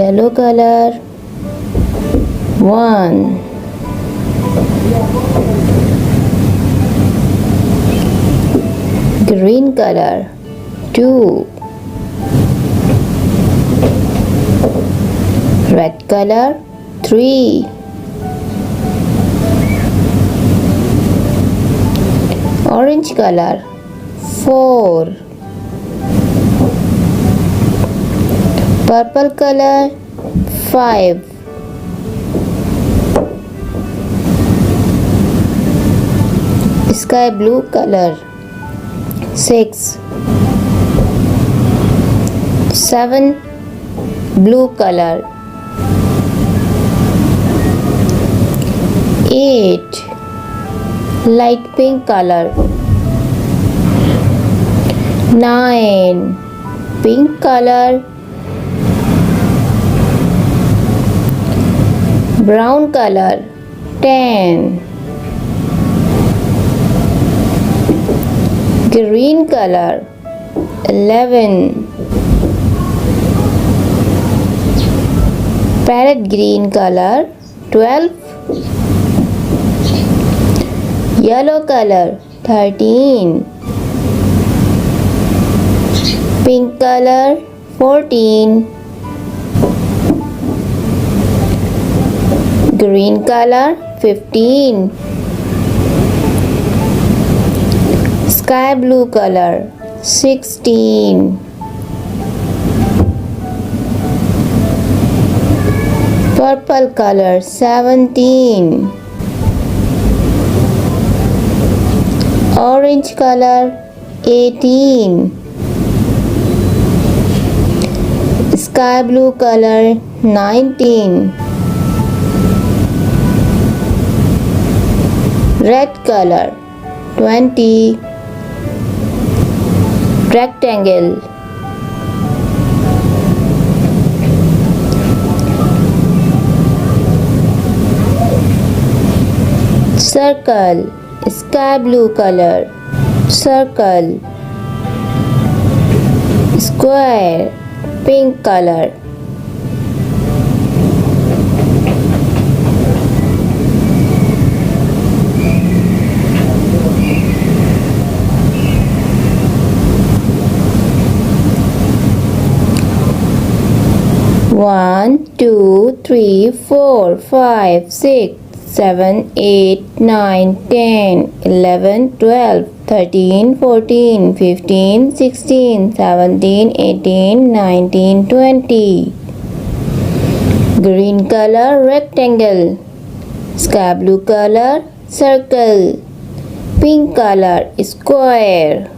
Yellow color 1. Green color 2. Red color 3. Orange color 4. Purple color 5. Sky blue color 6. 7. Blue color 8. Light pink color 9. Pink color brown color 10. Green color 11. Parrot green color 12. Yellow color 13. Pink color 14. Green color 15. Sky blue color 16. Purple color 17. Orange color 18. Sky blue color 19. Red color 20. Rectangle circle sky blue color circle square pink color One, 2, 3, 4, 5, 6, 7, 8, 9, 10, 11, 12, 13, 14, 15, 16, 17, 18, 19, 20. Green color rectangle, sky blue color circle, pink color square.